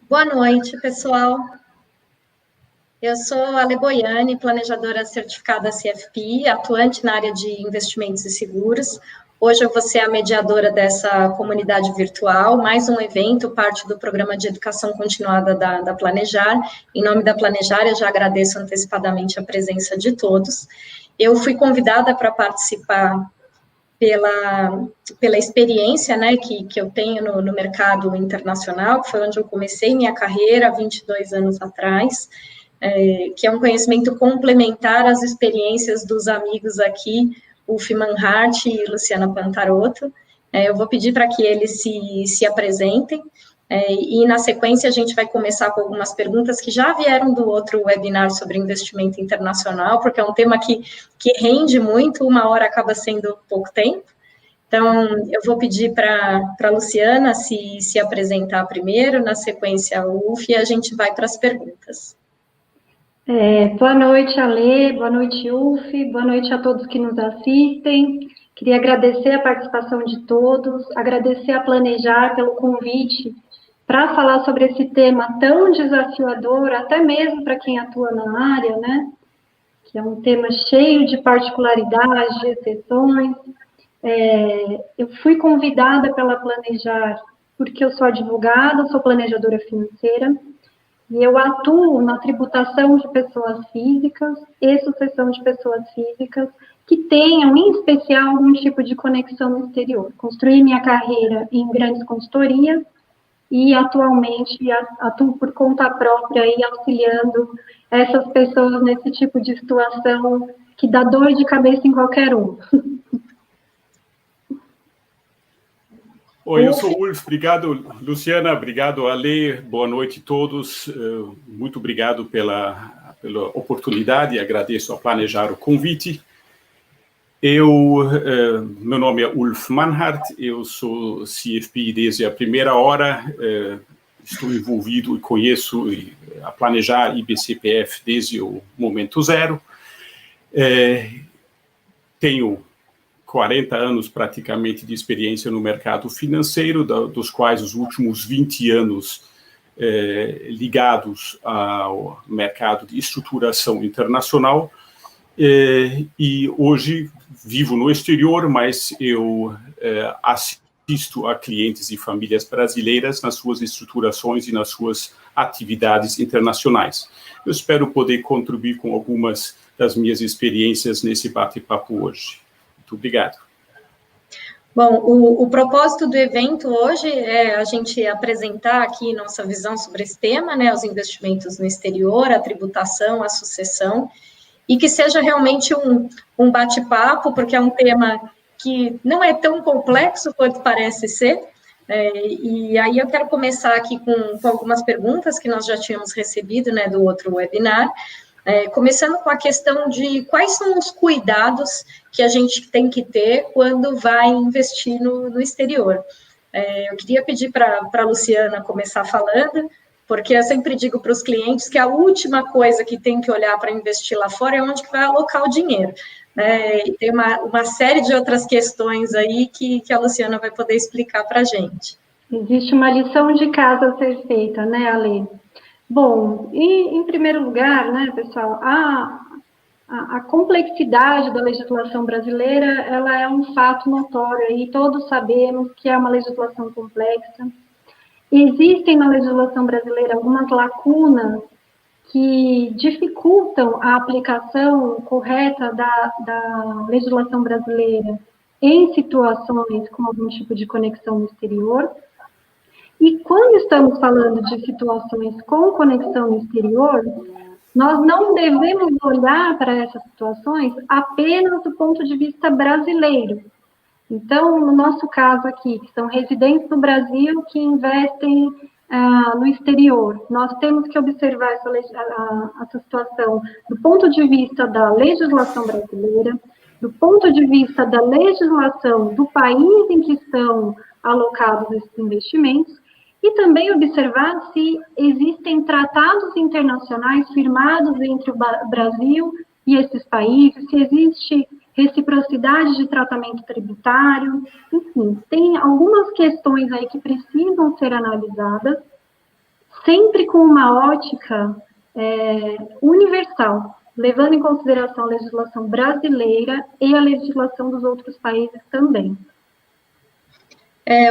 Boa noite, pessoal. Eu sou a Ale Boiani, planejadora certificada CFP, atuante na área de investimentos e seguros. Hoje eu vou ser a mediadora dessa comunidade virtual, mais um evento, parte do programa de educação continuada da Planejar. Em nome da Planejar, eu já agradeço antecipadamente a presença de todos. Eu fui convidada para participar pela experiência, né, que eu tenho no mercado internacional, que foi onde eu comecei minha carreira, há 22 anos atrás, que é um conhecimento complementar às experiências dos amigos aqui, Ulf Manhart e Luciana Pantarotto. Eu vou pedir para que eles se apresentem, e na sequência a gente vai começar com algumas perguntas que já vieram do outro webinar sobre investimento internacional, porque é um tema que rende muito, uma hora acaba sendo pouco tempo. Então, eu vou pedir para a Luciana se apresentar primeiro, na sequência a Ulf, e a gente vai para as perguntas. Boa noite, Ale, boa noite, Ulf, boa noite a todos que nos assistem. Queria agradecer a participação de todos, agradecer a Planejar pelo convite para falar sobre esse tema tão desafiador, até mesmo para quem atua na área, né? Que é um tema cheio de particularidades, de exceções. Eu fui convidada pela Planejar porque eu sou advogada, sou planejadora financeira, e eu atuo na tributação de pessoas físicas e sucessão de pessoas físicas que tenham, em especial, algum tipo de conexão no exterior. Construí minha carreira em grandes consultorias e, atualmente, atuo por conta própria e auxiliando essas pessoas nesse tipo de situação que dá dor de cabeça em qualquer um. Oi, eu sou o Ulf, obrigado, Luciana, obrigado, Ale, boa noite a todos, muito obrigado pela oportunidade, agradeço a Planejar o convite. Meu nome é Ulf Manhart, eu sou CFP desde a primeira hora, estou envolvido e conheço a Planejar e BCPF desde o momento zero. Tenho 40 anos praticamente de experiência no mercado financeiro, dos quais os últimos 20 anos ligados ao mercado de estruturação internacional. E hoje vivo no exterior, mas eu assisto a clientes e famílias brasileiras nas suas estruturações e nas suas atividades internacionais. Eu espero poder contribuir com algumas das minhas experiências nesse bate-papo hoje. Muito obrigado. Bom, o propósito do evento hoje é a gente apresentar aqui nossa visão sobre esse tema, né, os investimentos no exterior, a tributação, a sucessão, e que seja realmente um bate-papo, porque é um tema que não é tão complexo quanto parece ser, e aí eu quero começar aqui com algumas perguntas que nós já tínhamos recebido, né, do outro webinar, começando com a questão de quais são os cuidados que a gente tem que ter quando vai investir no exterior. Eu queria pedir para a Luciana começar falando, porque eu sempre digo para os clientes que a última coisa que tem que olhar para investir lá fora é onde que vai alocar o dinheiro. E tem uma série de outras questões aí que a Luciana vai poder explicar para a gente. Existe uma lição de casa a ser feita, né, Ale? Bom, e em primeiro lugar, né, pessoal, a complexidade da legislação brasileira, ela é um fato notório, e todos sabemos que é uma legislação complexa. Existem na legislação brasileira algumas lacunas que dificultam a aplicação correta da legislação brasileira em situações com algum tipo de conexão no exterior. E quando estamos falando de situações com conexão no exterior, nós não devemos olhar para essas situações apenas do ponto de vista brasileiro. Então, no nosso caso aqui, que são residentes do Brasil que investem no exterior, nós temos que observar essa situação do ponto de vista da legislação brasileira, do ponto de vista da legislação do país em que estão alocados esses investimentos, e também observar se existem tratados internacionais firmados entre o Brasil e esses países, se existe reciprocidade de tratamento tributário, enfim, tem algumas questões aí que precisam ser analisadas, sempre com uma ótica universal, levando em consideração a legislação brasileira e a legislação dos outros países também.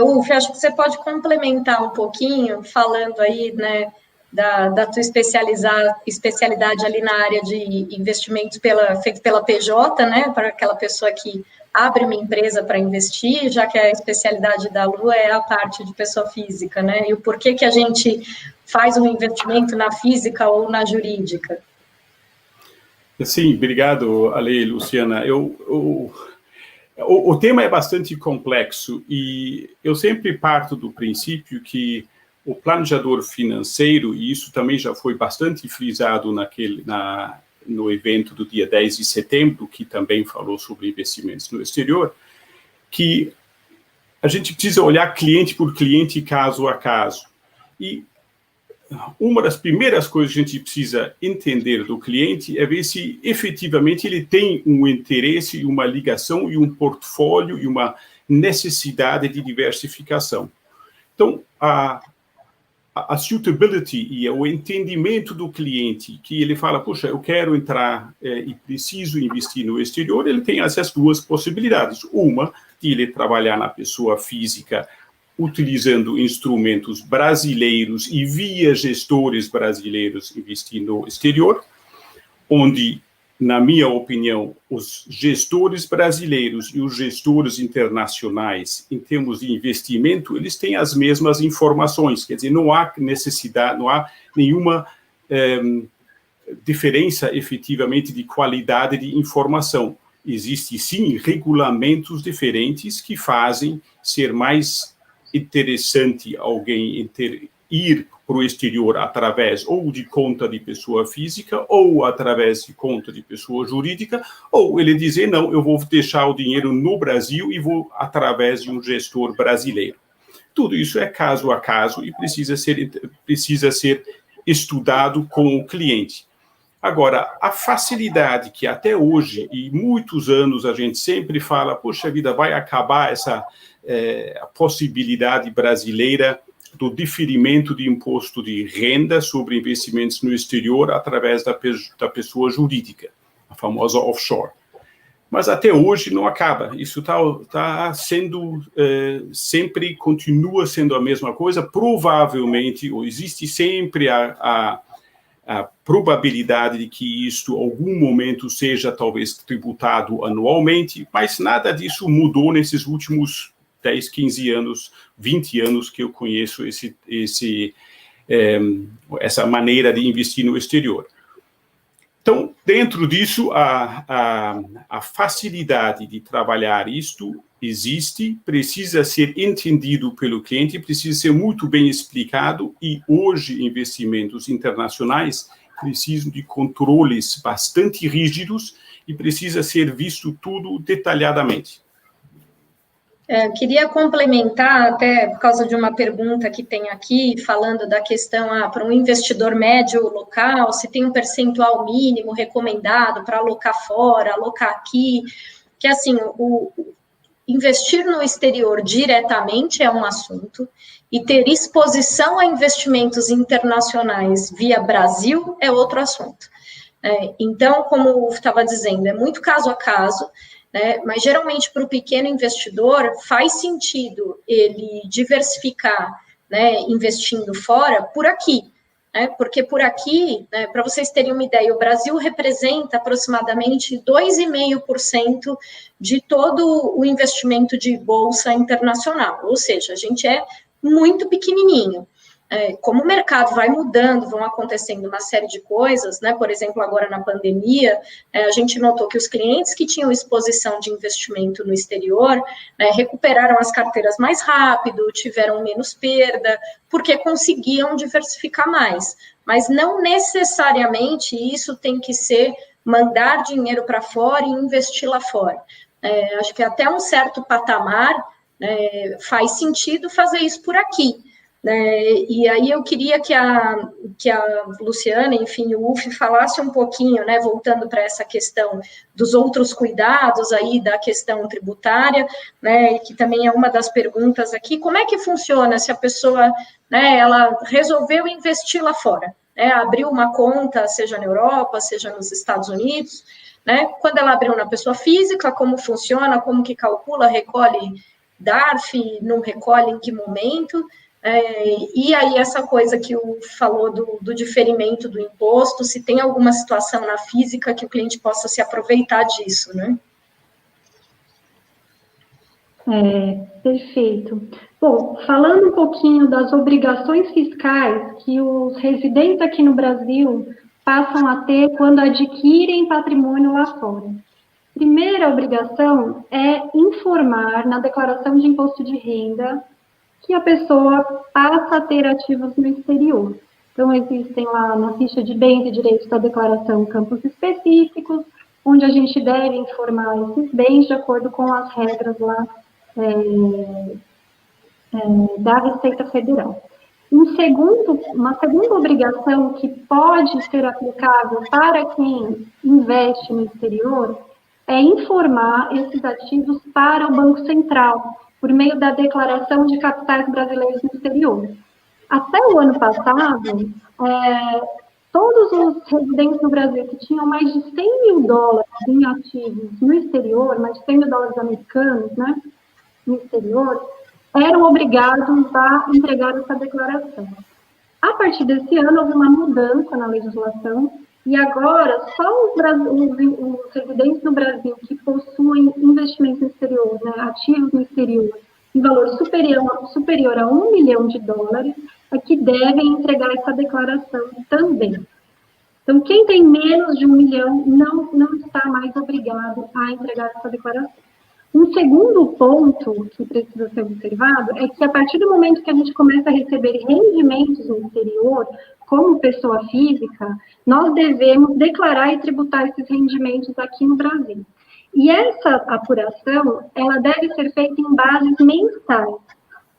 Uf, acho que você pode complementar um pouquinho, falando aí, né, da tua especialidade ali na área de investimentos feito pela PJ, né, para aquela pessoa que abre uma empresa para investir, já que a especialidade da Lu é a parte de pessoa física, né, e o porquê que a gente faz um investimento na física ou na jurídica. Sim, obrigado, Ale, Luciana. O tema é bastante complexo e eu sempre parto do princípio que o planejador financeiro, e isso também já foi bastante frisado no evento do dia 10 de setembro, que também falou sobre investimentos no exterior, que a gente precisa olhar cliente por cliente, caso a caso. E uma das primeiras coisas que a gente precisa entender do cliente é ver se efetivamente ele tem um interesse, uma ligação e um portfólio e uma necessidade de diversificação. Então, a suitability e o entendimento do cliente, que ele fala, puxa, eu quero entrar e preciso investir no exterior, ele tem essas duas possibilidades. Uma, de ele trabalhar na pessoa física, utilizando instrumentos brasileiros e via gestores brasileiros investir no exterior, onde, na minha opinião, os gestores brasileiros e os gestores internacionais, em termos de investimento, eles têm as mesmas informações, quer dizer, não há necessidade, não há nenhuma diferença efetivamente de qualidade de informação. Existem, sim, regulamentos diferentes que fazem ser mais interessante alguém ir para o exterior através ou de conta de pessoa física ou através de conta de pessoa jurídica, ou ele dizer, não, eu vou deixar o dinheiro no Brasil e vou através de um gestor brasileiro. Tudo isso é caso a caso e precisa ser estudado com o cliente. Agora, a facilidade que até hoje, e muitos anos, a gente sempre fala, poxa vida, vai acabar essa a possibilidade brasileira do diferimento de imposto de renda sobre investimentos no exterior através da pessoa jurídica, a famosa offshore. Mas até hoje não acaba. Isso está sendo, sempre continua sendo a mesma coisa. Provavelmente, ou existe sempre a probabilidade de que isto, em algum momento, seja talvez tributado anualmente, mas nada disso mudou nesses últimos 10, 15 anos, 20 anos que eu conheço essa maneira de investir no exterior. Então, dentro disso, a facilidade de trabalhar isto existe, precisa ser entendido pelo cliente, precisa ser muito bem explicado e hoje investimentos internacionais precisam de controles bastante rígidos e precisa ser visto tudo detalhadamente. Queria complementar, até por causa de uma pergunta que tem aqui, falando da questão para um investidor médio local, se tem um percentual mínimo recomendado para alocar fora, alocar aqui, que assim, investir no exterior diretamente é um assunto, e ter exposição a investimentos internacionais via Brasil é outro assunto. Então, como eu estava dizendo, é muito caso a caso, mas geralmente para o pequeno investidor faz sentido ele diversificar, investindo fora por aqui, porque por aqui, para vocês terem uma ideia, o Brasil representa aproximadamente 2,5% de todo o investimento de bolsa internacional, ou seja, a gente é muito pequenininho. Como o mercado vai mudando, vão acontecendo uma série de coisas, por exemplo, agora na pandemia, a gente notou que os clientes que tinham exposição de investimento no exterior, recuperaram as carteiras mais rápido, tiveram menos perda, porque conseguiam diversificar mais. Mas não necessariamente isso tem que ser mandar dinheiro para fora e investir lá fora. Acho que até um certo patamar faz sentido fazer isso por aqui. E aí eu queria que a Luciana, enfim, o Uf, falasse um pouquinho, né, voltando para essa questão dos outros cuidados aí da questão tributária, né, que também é uma das perguntas aqui, como é que funciona se a pessoa, né, ela resolveu investir lá fora, né, abriu uma conta, seja na Europa, seja nos Estados Unidos, né, quando ela abriu na pessoa física, como funciona, como que calcula, recolhe DARF, não recolhe, em que momento. E aí essa coisa que o falou do diferimento do imposto, se tem alguma situação na física que o cliente possa se aproveitar disso, né? Perfeito. Bom, falando um pouquinho das obrigações fiscais que os residentes aqui no Brasil passam a ter quando adquirem patrimônio lá fora. Primeira obrigação é informar na declaração de imposto de renda que a pessoa passa a ter ativos no exterior. Então, existem lá na ficha de bens e direitos da declaração campos específicos, onde a gente deve informar esses bens de acordo com as regras lá da Receita Federal. Uma segunda obrigação que pode ser aplicável para quem investe no exterior é informar esses ativos para o Banco Central, por meio da declaração de capitais brasileiros no exterior. Até o ano passado, todos os residentes no Brasil que tinham mais de 100 mil dólares em ativos no exterior, mais de 100 mil dólares americanos, né, no exterior, eram obrigados a entregar essa declaração. A partir desse ano, houve uma mudança na legislação, e agora só os residentes no Brasil que possuem investimentos no exterior, né, ativos no exterior, em valor superior a $1 milhão, é que devem entregar essa declaração também. Então, quem tem menos de $1 milhão não está mais obrigado a entregar essa declaração. Um segundo ponto que precisa ser observado é que, a partir do momento que a gente começa a receber rendimentos no exterior, como pessoa física, nós devemos declarar e tributar esses rendimentos aqui no Brasil. E essa apuração, ela deve ser feita em bases mensais.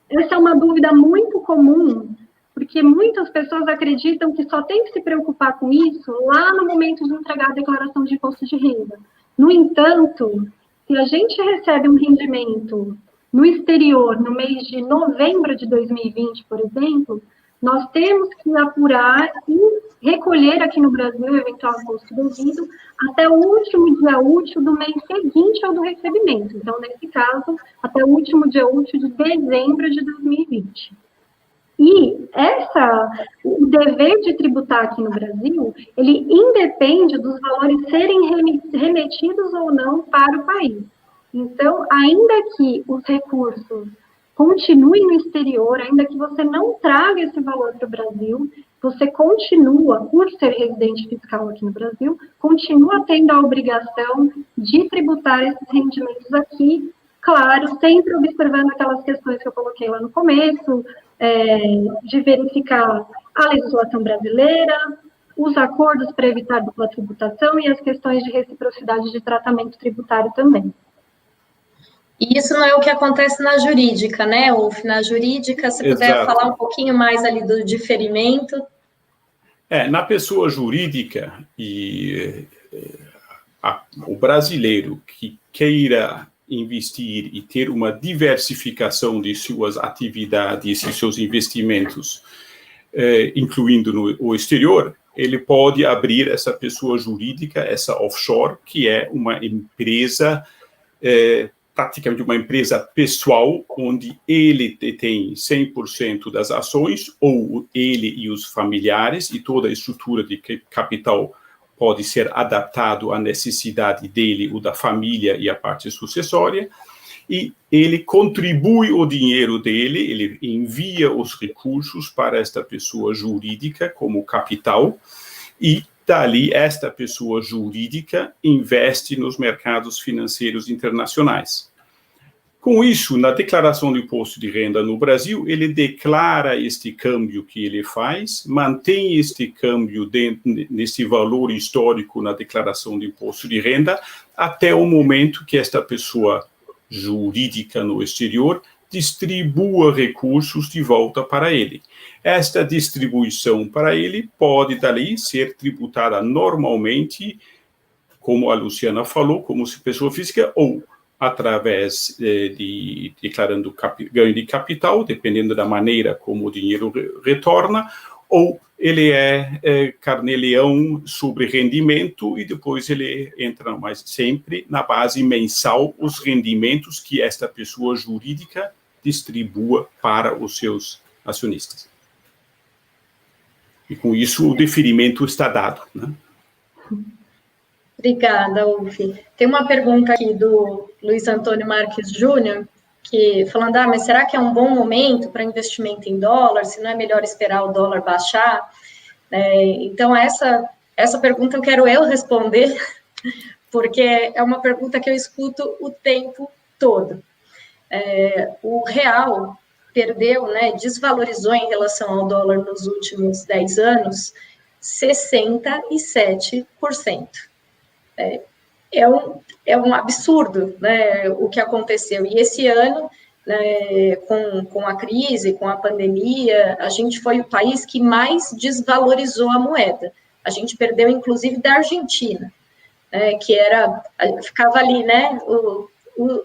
Essa é uma dúvida muito comum, porque muitas pessoas acreditam que só tem que se preocupar com isso lá no momento de entregar a declaração de imposto de renda. No entanto, se a gente recebe um rendimento no exterior no mês de novembro de 2020, por exemplo, nós temos que apurar e recolher aqui no Brasil o eventual imposto devido até o último dia útil do mês seguinte ao do recebimento. Então, nesse caso, até o último dia útil de dezembro de 2020. E o dever de tributar aqui no Brasil, ele independe dos valores serem remetidos ou não para o país. Então, ainda que os recursos continuem no exterior, ainda que você não traga esse valor para o Brasil, você continua, por ser residente fiscal aqui no Brasil, continua tendo a obrigação de tributar esses rendimentos aqui, claro, sempre observando aquelas questões que eu coloquei lá no começo, de verificar a legislação brasileira, os acordos para evitar dupla tributação e as questões de reciprocidade de tratamento tributário também. E isso não é o que acontece na jurídica, né, Uf? Na jurídica, se puder falar um pouquinho mais ali do diferimento. Na pessoa jurídica, o brasileiro que queira investir e ter uma diversificação de suas atividades e seus investimentos, incluindo no exterior, ele pode abrir essa pessoa jurídica, essa offshore, que é uma empresa, praticamente uma empresa pessoal, onde ele tem 100% das ações, ou ele e os familiares, e toda a estrutura de capital pode ser adaptado à necessidade dele ou da família e a parte sucessória, e ele contribui o dinheiro dele, ele envia os recursos para esta pessoa jurídica como capital, e dali esta pessoa jurídica investe nos mercados financeiros internacionais. Com isso, na declaração do imposto de renda no Brasil, ele declara este câmbio que ele faz, mantém este câmbio nesse valor histórico na declaração do imposto de renda, até o momento que esta pessoa jurídica no exterior distribua recursos de volta para ele. Esta distribuição para ele pode, dali, ser tributada normalmente, como a Luciana falou, como pessoa física, ou através declarando ganho de capital, dependendo da maneira como o dinheiro retorna, ou ele é carnê-leão sobre rendimento e depois ele entra, mas sempre na base mensal, os rendimentos que esta pessoa jurídica distribua para os seus acionistas. E com isso o deferimento está dado, né? Obrigada, Ulfi. Tem uma pergunta aqui do Luiz Antônio Marques Júnior, que falando, mas será que é um bom momento para investimento em dólar? Se não é melhor esperar o dólar baixar? Então, essa pergunta eu quero responder, porque é uma pergunta que eu escuto o tempo todo. O real perdeu, desvalorizou em relação ao dólar nos últimos 10 anos 67%. É um absurdo, né, o que aconteceu. E esse ano, né, com a crise, com a pandemia, a gente foi o país que mais desvalorizou a moeda. A gente perdeu, inclusive, da Argentina, né, que ficava ali, né,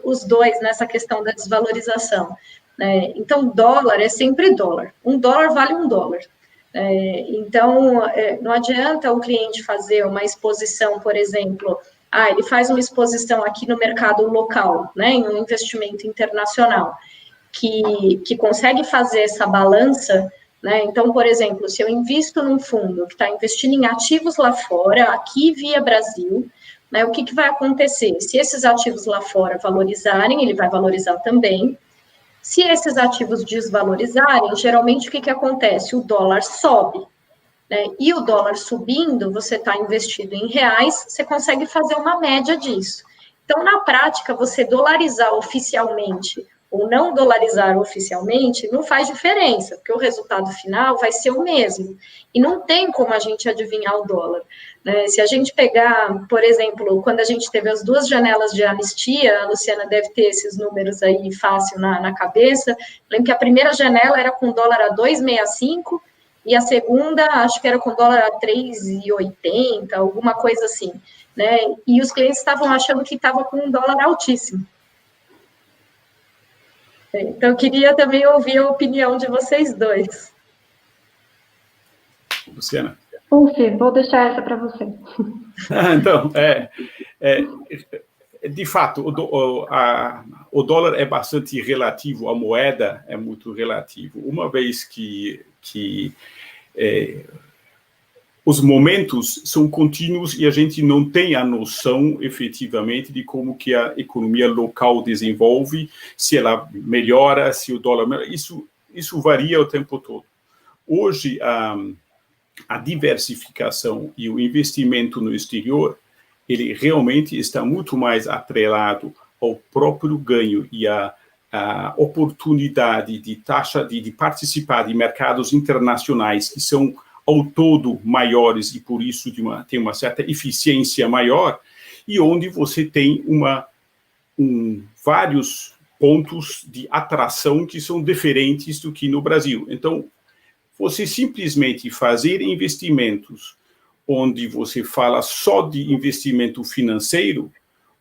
os dois nessa questão da desvalorização. Né? Então, dólar é sempre dólar. Um dólar vale um dólar. Então, não adianta o cliente fazer uma exposição, por exemplo, ele faz uma exposição aqui no mercado local, né, em um investimento internacional, que consegue fazer essa balança, né? Então, por exemplo, se eu invisto num fundo que está investindo em ativos lá fora, aqui via Brasil, né, o que vai acontecer? Se esses ativos lá fora valorizarem, ele vai valorizar também. Se esses ativos desvalorizarem, geralmente o que acontece? O dólar sobe, né? E o dólar subindo, você está investido em reais, você consegue fazer uma média disso. Então, na prática, você dolarizar oficialmente ou não dolarizar oficialmente não faz diferença, porque o resultado final vai ser o mesmo. E não tem como a gente adivinhar o dólar. Né? Se a gente pegar, por exemplo, quando a gente teve as 2 janelas de anistia, a Luciana deve ter esses números aí fácil na cabeça, lembro que a primeira janela era com dólar a 2,65 e a segunda, acho que era com dólar a 3,80, alguma coisa assim. Né? E os clientes estavam achando que estava com um dólar altíssimo. Então, eu queria também ouvir a opinião de vocês dois. Luciana? Vou deixar essa para você. Então, de fato, o dólar é bastante relativo, a moeda é muito relativo. Uma vez que os momentos são contínuos e a gente não tem a noção, efetivamente, de como que a economia local desenvolve, se ela melhora, se o dólar melhora. Isso varia o tempo todo. Hoje, a diversificação e o investimento no exterior, ele realmente está muito mais atrelado ao próprio ganho e à oportunidade de participar de mercados internacionais que são ao todo maiores e por isso tem uma certa eficiência maior, e onde você tem vários pontos de atração que são diferentes do que no Brasil. Então, você simplesmente fazer investimentos onde você fala só de investimento financeiro,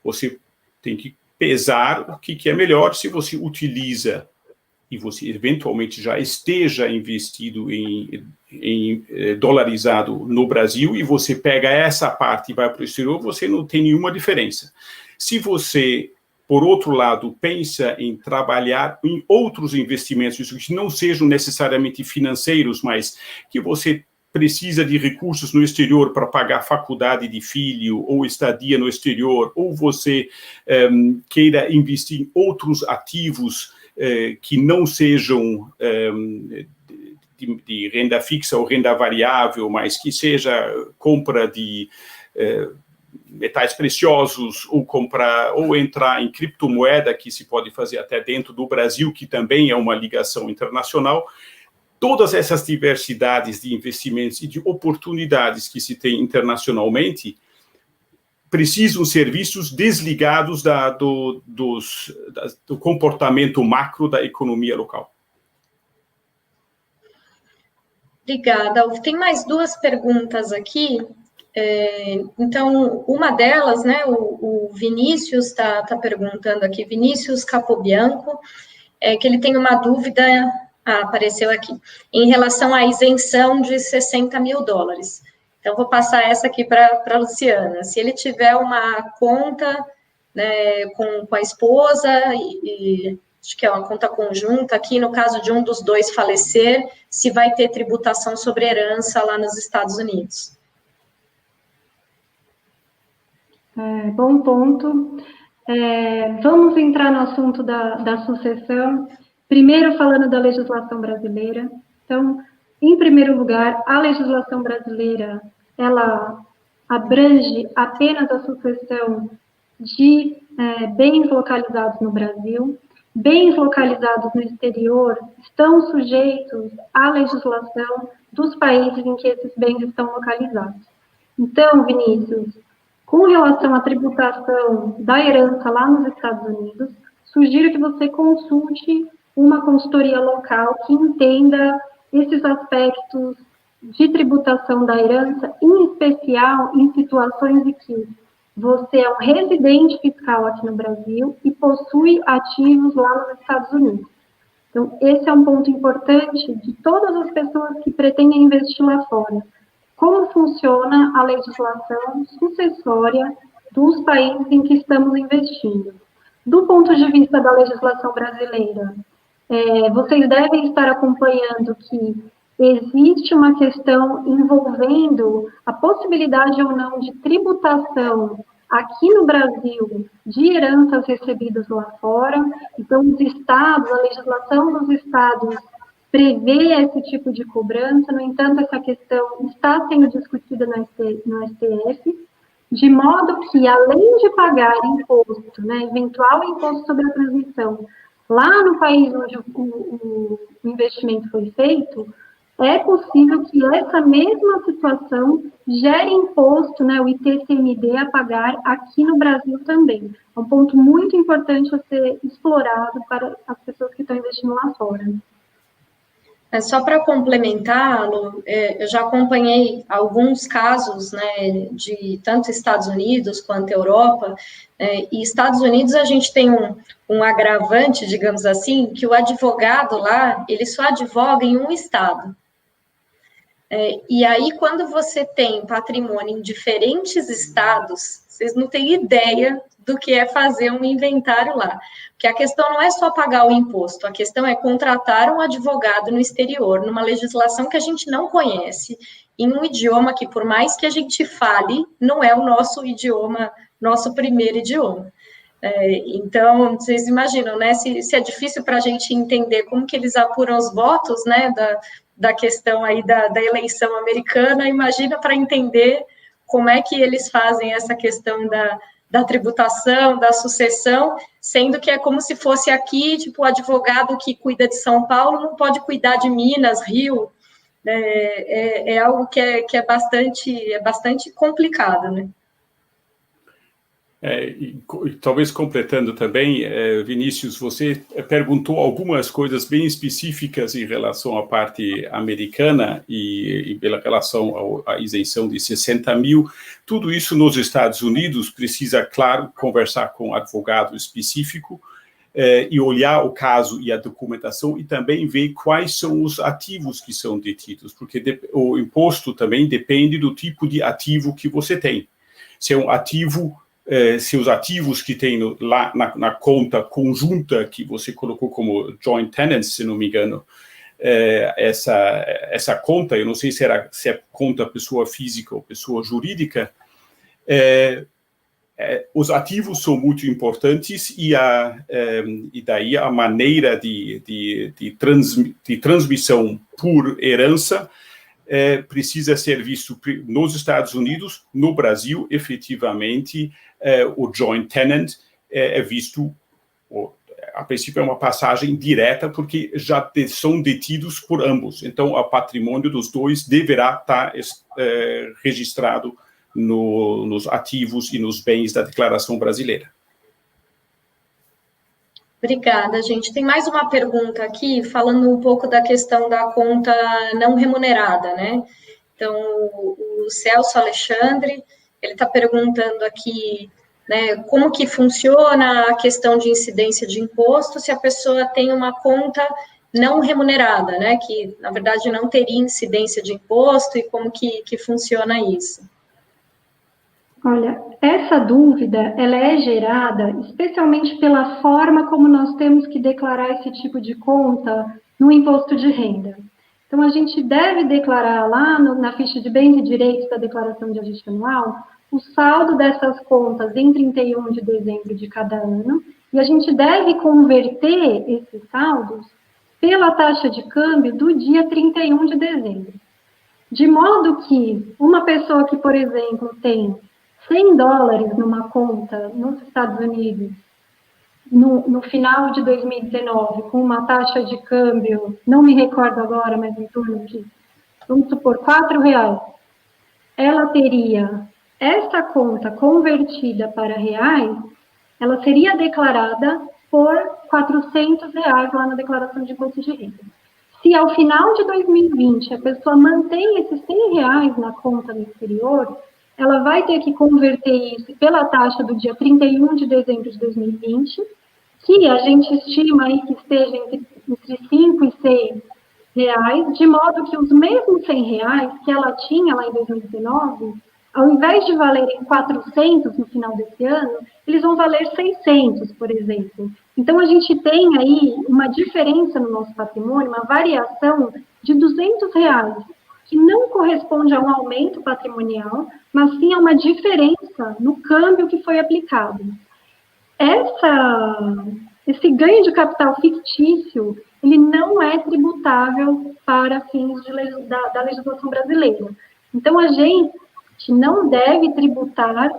você tem que pesar o que é melhor. Se você utiliza e você eventualmente já esteja investido em dolarizado no Brasil e você pega essa parte e vai para o exterior, você não tem nenhuma diferença. Se você, por outro lado, pensa em trabalhar em outros investimentos que não sejam necessariamente financeiros, mas que você precisa de recursos no exterior para pagar faculdade de filho ou estadia no exterior, ou você queira investir em outros ativos que não sejam de renda fixa ou renda variável, mas que seja compra de metais preciosos ou entrar em criptomoeda, que se pode fazer até dentro do Brasil, que também é uma ligação internacional. Todas essas diversidades de investimentos e de oportunidades que se tem internacionalmente precisam ser vistos desligados do comportamento macro da economia local. Obrigada. Tem mais duas perguntas aqui. Então, uma delas, né, o Vinícius está perguntando aqui, Vinícius Capobianco, que ele tem uma dúvida, apareceu aqui, em relação à isenção de $60 mil. Então, vou passar essa aqui para a Luciana. Se ele tiver uma conta, né, com a esposa, e acho que é uma conta conjunta, aqui no caso de um dos dois falecer, se vai ter tributação sobre herança lá nos Estados Unidos. Bom ponto. Vamos entrar no assunto da sucessão, primeiro falando da legislação brasileira. Então, em primeiro lugar, a legislação brasileira, ela abrange apenas a sucessão de bens localizados no Brasil. Bens localizados no exterior estão sujeitos à legislação dos países em que esses bens estão localizados. Então, Vinícius, com relação à tributação da herança lá nos Estados Unidos, sugiro que você consulte uma consultoria local que entenda esses aspectos de tributação da herança, em especial em situações em que você é um residente fiscal aqui no Brasil e possui ativos lá nos Estados Unidos. Então, esse é um ponto importante de todas as pessoas que pretendem investir lá fora. Como funciona a legislação sucessória dos países em que estamos investindo? Do ponto de vista da legislação brasileira, vocês devem estar acompanhando que existe uma questão envolvendo a possibilidade ou não de tributação aqui no Brasil de heranças recebidas lá fora. Então, os estados, a legislação dos estados prevê esse tipo de cobrança. No entanto, essa questão está sendo discutida no STF, de modo que, além de pagar imposto, né, eventual imposto sobre a transmissão, lá no país onde o investimento foi feito, é possível que essa mesma situação gere imposto, né, o ITCMD, a pagar aqui no Brasil também. É um ponto muito importante a ser explorado para as pessoas que estão investindo lá fora. Só para complementá-lo, eu já acompanhei alguns casos, né, de tanto Estados Unidos quanto Europa, e Estados Unidos a gente tem um agravante, digamos assim, que o advogado lá, ele só advoga em um estado. E aí, quando você tem patrimônio em diferentes estados, vocês não têm ideia do que é fazer um inventário lá. Porque a questão não é só pagar o imposto, a questão é contratar um advogado no exterior, numa legislação que a gente não conhece, em um idioma que, por mais que a gente fale, não é o nosso idioma, nosso primeiro idioma. Então, vocês imaginam, né, se é difícil para a gente entender como que eles apuram os votos, né, da questão aí da eleição americana, imagina para entender como é que eles fazem essa questão da tributação, da sucessão, sendo que é como se fosse aqui, tipo, o advogado que cuida de São Paulo não pode cuidar de Minas, Rio, é algo que é bastante complicado, né? E talvez completando também, Vinícius, você perguntou algumas coisas bem específicas em relação à parte americana e pela relação à isenção de 60 mil. Tudo isso nos Estados Unidos precisa, claro, conversar com um advogado específico e olhar o caso e a documentação e também ver quais são os ativos que são detidos, porque o imposto também depende do tipo de ativo que você tem. Se é um ativo se os ativos que tem lá na conta conjunta que você colocou como joint tenants, se não me engano, essa conta, eu não sei se é conta pessoa física ou pessoa jurídica, os ativos são muito importantes e daí a maneira de transmissão por herança precisa ser visto nos Estados Unidos, no Brasil, efetivamente, o joint tenant é visto, a princípio é uma passagem direta, porque já são detidos por ambos. Então, o patrimônio dos dois deverá estar registrado nos ativos e nos bens da declaração brasileira. Obrigada, gente. Tem mais uma pergunta aqui, falando um pouco da questão da conta não remunerada, né? Então, o Celso Alexandre, ele está perguntando aqui, né, como que funciona a questão de incidência de imposto se a pessoa tem uma conta não remunerada, né, que, na verdade, não teria incidência de imposto, e como que funciona isso? Olha, essa dúvida, ela é gerada especialmente pela forma como nós temos que declarar esse tipo de conta no imposto de renda. Então, a gente deve declarar lá na ficha de bens e direitos da declaração de ajuste anual o saldo dessas contas em 31 de dezembro de cada ano, e a gente deve converter esses saldos pela taxa de câmbio do dia 31 de dezembro. De modo que uma pessoa que, por exemplo, tem $100 numa conta nos Estados Unidos, no final de 2019, com uma taxa de câmbio, não me recordo agora, mas em torno de, vamos supor, R$4, ela teria essa conta convertida para reais, ela seria declarada por R$400 lá na declaração de imposto de renda. Se ao final de 2020 a pessoa mantém esses R$100 na conta no exterior, ela vai ter que converter isso pela taxa do dia 31 de dezembro de 2020, que a gente estima aí que esteja entre 5 e 6 reais, de modo que os mesmos R$100 que ela tinha lá em 2019, ao invés de valerem 400 no final desse ano, eles vão valer 600, por exemplo. Então, a gente tem aí uma diferença no nosso patrimônio, uma variação de R$200, que não corresponde a um aumento patrimonial, mas sim a uma diferença no câmbio que foi aplicado. Esse ganho de capital fictício, ele não é tributável para fins da legislação brasileira. Então, a gente não deve tributar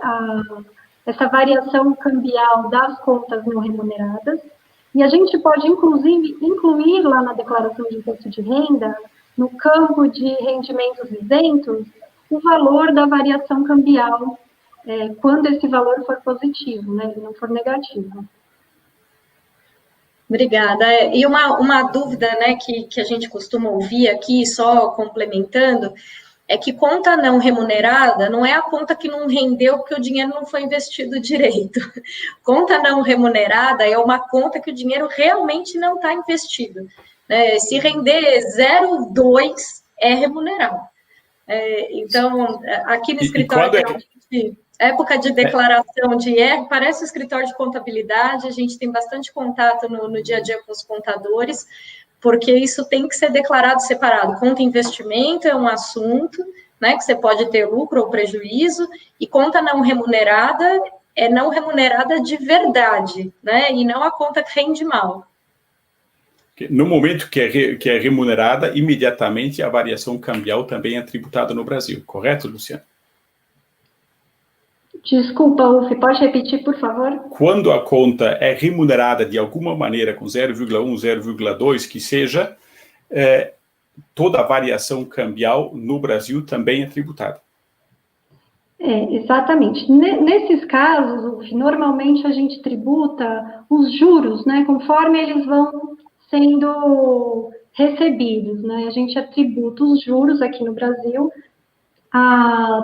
essa variação cambial das contas não remuneradas, e a gente pode, inclusive, incluir lá na declaração de imposto de renda, no campo de rendimentos isentos, o valor da variação cambial, quando esse valor for positivo, né, ele não for negativo. Obrigada. E uma dúvida, né, que a gente costuma ouvir aqui, só complementando, é que conta não remunerada não é a conta que não rendeu porque o dinheiro não foi investido direito. Conta não remunerada é uma conta que o dinheiro realmente não está investido. Se render 0,2 é remunerado. Então, aqui no escritório, época de declaração de IR, parece o escritório de contabilidade, a gente tem bastante contato no dia a dia com os contadores, porque isso tem que ser declarado separado. Conta investimento é um assunto, né, que você pode ter lucro ou prejuízo, e conta não remunerada é não remunerada de verdade, né, e não a conta que rende mal. No momento que é remunerada, imediatamente a variação cambial também é tributada no Brasil, correto, Luciano? Desculpa, Uf, pode repetir, por favor? Quando a conta é remunerada de alguma maneira, com 0,1, 0,2, que seja, toda a variação cambial no Brasil também é tributada. Exatamente. Nesses casos, Uf, normalmente a gente tributa os juros, né, conforme eles vão sendo recebidos, né? A gente tributa os juros aqui no Brasil,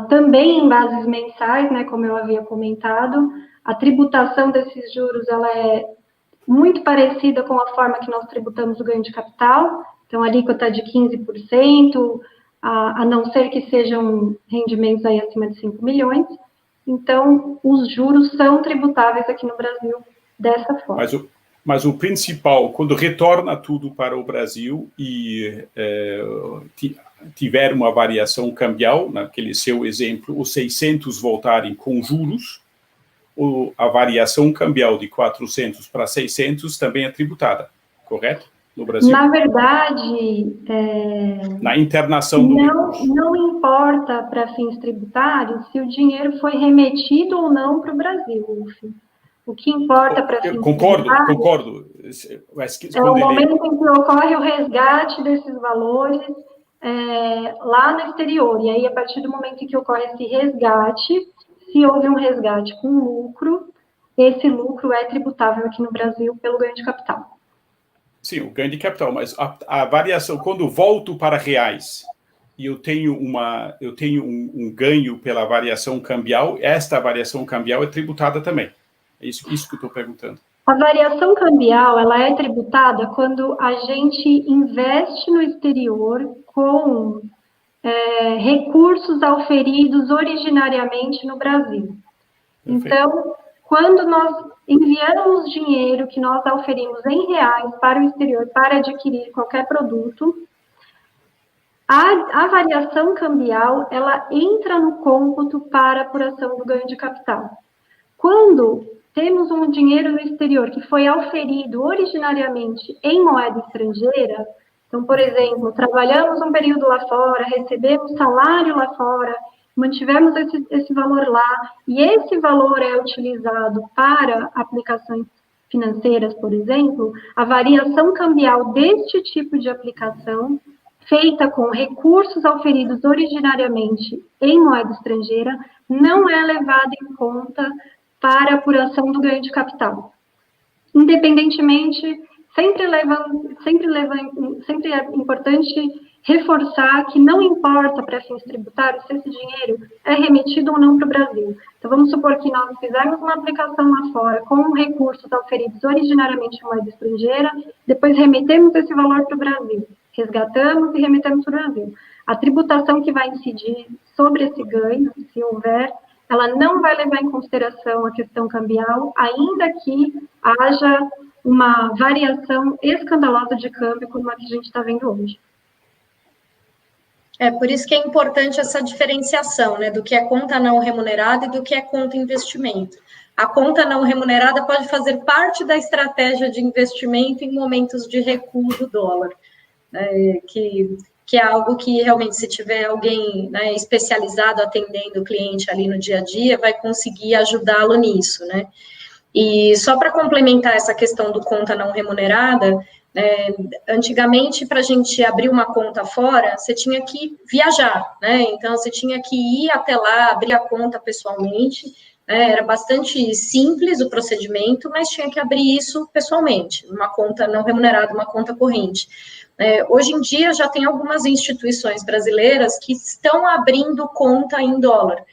também em bases mensais, né, como eu havia comentado. A tributação desses juros, ela é muito parecida com a forma que nós tributamos o ganho de capital, então a alíquota é de 15%, a não ser que sejam rendimentos aí acima de 5 milhões, então os juros são tributáveis aqui no Brasil dessa forma. Mas o principal, quando retorna tudo para o Brasil e tiver uma variação cambial, naquele seu exemplo, os 600 voltarem com juros, a variação cambial de 400 para 600 também é tributada, correto? No Brasil? Na verdade, na internação do não importa para fins tributários se o dinheiro foi remetido ou não para o Brasil, Uf. O que importa para fins tributários... Concordo. É o momento em que ocorre o resgate desses valores lá no exterior. E aí, a partir do momento em que ocorre esse resgate, se houve um resgate com lucro, esse lucro é tributável aqui no Brasil pelo ganho de capital. Sim, o ganho de capital, mas a variação, quando volto para reais, e eu tenho um ganho pela variação cambial, esta variação cambial é tributada também. É isso que eu estou perguntando. A variação cambial, ela é tributada quando a gente investe no exterior com recursos auferidos originariamente no Brasil. Perfeito. Então, quando nós enviamos dinheiro que nós auferimos em reais para o exterior para adquirir qualquer produto, a variação cambial, ela entra no cômputo para apuração do ganho de capital. Quando temos um dinheiro no exterior que foi auferido originariamente em moeda estrangeira, então, por exemplo, trabalhamos um período lá fora, recebemos salário lá fora, mantivemos esse valor lá, e esse valor é utilizado para aplicações financeiras, por exemplo, a variação cambial deste tipo de aplicação, feita com recursos auferidos originariamente em moeda estrangeira, não é levada em conta para a apuração do ganho de capital. Independentemente, sempre é importante reforçar que não importa para fins tributários se esse dinheiro é remetido ou não para o Brasil. Então, vamos supor que nós fizermos uma aplicação lá fora com recursos auferidos originariamente em moeda estrangeira, depois remetemos esse valor para o Brasil, resgatamos e remetemos para o Brasil. A tributação que vai incidir sobre esse ganho, se houver, ela não vai levar em consideração a questão cambial, ainda que haja uma variação escandalosa de câmbio, como a que a gente está vendo hoje. Por isso que é importante essa diferenciação, né, do que é conta não remunerada e do que é conta investimento. A conta não remunerada pode fazer parte da estratégia de investimento em momentos de recuo do dólar, né, que é algo que realmente, se tiver alguém, né, especializado atendendo o cliente ali no dia a dia, vai conseguir ajudá-lo nisso, né. E só para complementar essa questão do conta não remunerada, antigamente, para a gente abrir uma conta fora, você tinha que viajar, né? Então, você tinha que ir até lá, abrir a conta pessoalmente, né? Era bastante simples o procedimento, mas tinha que abrir isso pessoalmente, uma conta não remunerada, uma conta corrente. Hoje em dia, já tem algumas instituições brasileiras que estão abrindo conta em dólar,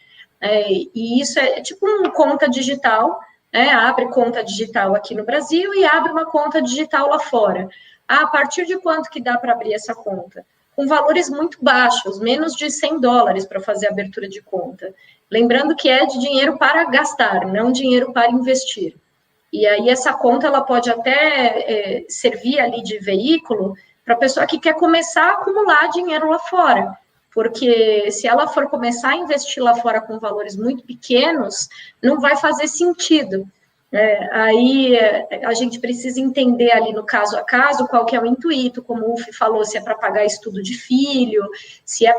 e isso é tipo uma conta digital, abre conta digital aqui no Brasil e abre uma conta digital lá fora. A partir de quanto que dá para abrir essa conta? Com valores muito baixos, menos de $100 para fazer a abertura de conta. Lembrando que é de dinheiro para gastar, não dinheiro para investir. E aí essa conta, ela pode até servir ali de veículo para a pessoa que quer começar a acumular dinheiro lá fora. Porque se ela for começar a investir lá fora com valores muito pequenos, não vai fazer sentido. Aí a gente precisa entender ali no caso a caso qual que é o intuito, como o Uf falou, se é para pagar estudo de filho, se é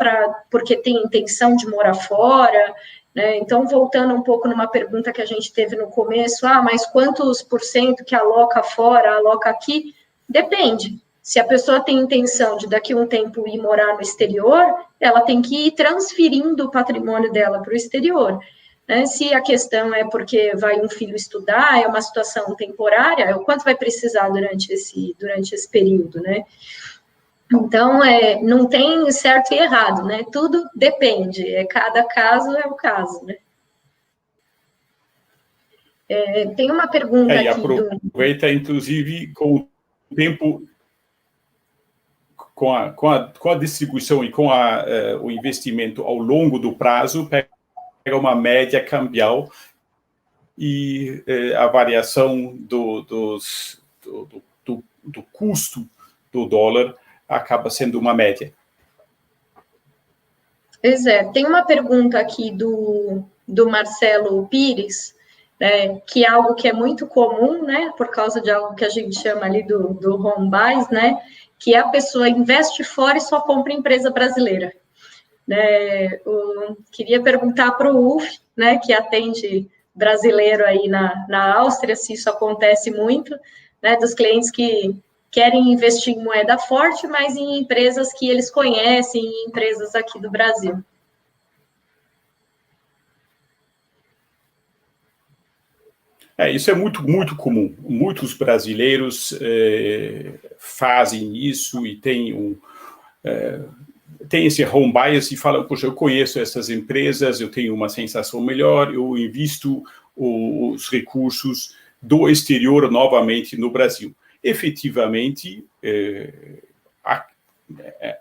porque tem intenção de morar fora, né? Então, voltando um pouco numa pergunta que a gente teve no começo, mas quantos % que aloca fora, aloca aqui? Depende. Se a pessoa tem intenção de daqui a um tempo ir morar no exterior, ela tem que ir transferindo o patrimônio dela para o exterior. Né? Se a questão é porque vai um filho estudar, é uma situação temporária, é o quanto vai precisar durante esse período, né? Então, não tem certo e errado, né? Tudo depende, cada caso é o caso, né? Tem uma pergunta aqui. Aproveita, inclusive, com o tempo, com a distribuição e com o investimento ao longo do prazo, pega uma média cambial e a variação do custo do dólar acaba sendo uma média. Pois tem uma pergunta aqui do Marcelo Pires, né, que é algo que é muito comum, né, por causa de algo que a gente chama ali do home buys, né, que a pessoa investe fora e só compra empresa brasileira. Queria perguntar para o Uf, né, que atende brasileiro aí na Áustria, se isso acontece muito, né, dos clientes que querem investir em moeda forte, mas em empresas que eles conhecem, em empresas aqui do Brasil. Isso é muito, muito comum. Muitos brasileiros fazem isso e têm esse home bias e falam, poxa, eu conheço essas empresas, eu tenho uma sensação melhor, eu invisto os recursos do exterior novamente no Brasil. Efetivamente,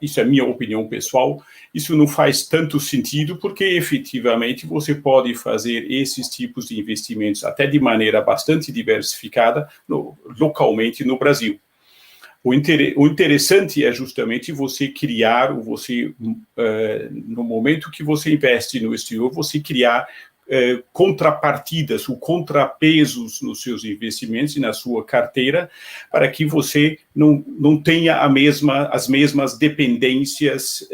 isso é minha opinião pessoal, isso não faz tanto sentido, porque efetivamente você pode fazer esses tipos de investimentos até de maneira bastante diversificada localmente no Brasil. O interessante é justamente você criar, no momento que você investe no exterior, você criar contrapartidas ou contrapesos nos seus investimentos e na sua carteira, para que você não tenha as mesmas dependências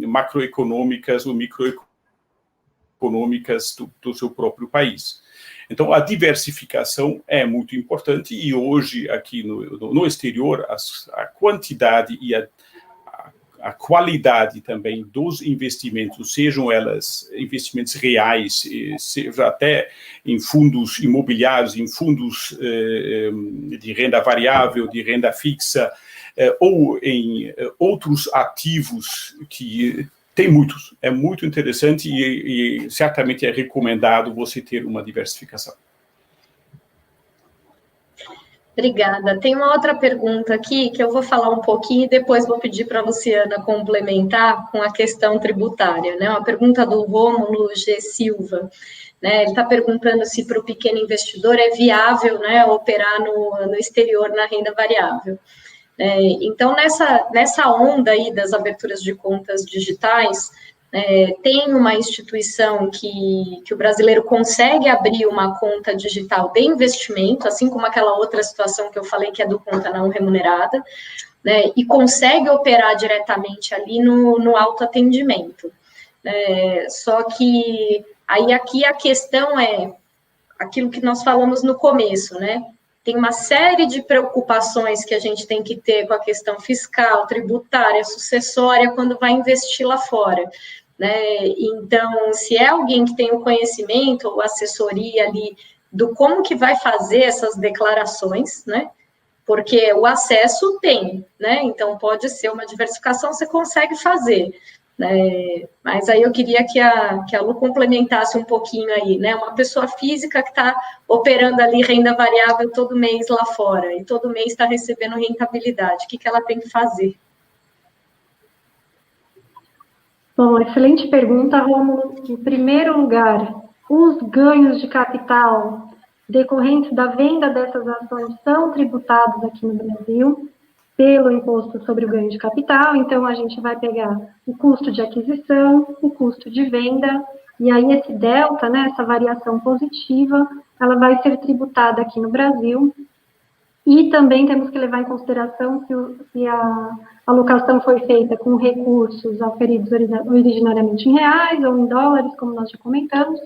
macroeconômicas ou microeconômicas do seu próprio país. Então, a diversificação é muito importante e hoje, aqui no exterior, a quantidade e a qualidade também dos investimentos, sejam elas investimentos reais, seja até em fundos imobiliários, em fundos de renda variável, de renda fixa, ou em outros ativos que tem muitos. É muito interessante e certamente é recomendado você ter uma diversificação. Obrigada. Tem uma outra pergunta aqui que eu vou falar um pouquinho e depois vou pedir para a Luciana complementar com a questão tributária, né? Uma pergunta do Rômulo G. Silva, né? Ele está perguntando se para o pequeno investidor é viável, né, operar no exterior na renda variável. Então, nessa onda aí das aberturas de contas digitais, tem uma instituição que o brasileiro consegue abrir uma conta digital de investimento, assim como aquela outra situação que eu falei que é do conta não remunerada, né, e consegue operar diretamente ali no autoatendimento. Só que aí aqui a questão é aquilo que nós falamos no começo, né? Tem uma série de preocupações que a gente tem que ter com a questão fiscal, tributária, sucessória, quando vai investir lá fora, né? Então, se é alguém que tem o conhecimento ou assessoria ali do como que vai fazer essas declarações, né? Porque o acesso tem, né? Então, pode ser uma diversificação, você consegue fazer. Mas aí eu queria que a Lu complementasse um pouquinho aí, né? Uma pessoa física que está operando ali renda variável todo mês lá fora e todo mês está recebendo rentabilidade, o que ela tem que fazer? Bom, excelente pergunta, Rômulo. Em primeiro lugar, os ganhos de capital decorrentes da venda dessas ações são tributados aqui no Brasil pelo imposto sobre o ganho de capital. Então, a gente vai pegar o custo de aquisição, o custo de venda, e aí esse delta, né, essa variação positiva, ela vai ser tributada aqui no Brasil. E também temos que levar em consideração se a alocação foi feita com recursos auferidos originariamente em reais ou em dólares, como nós já comentamos.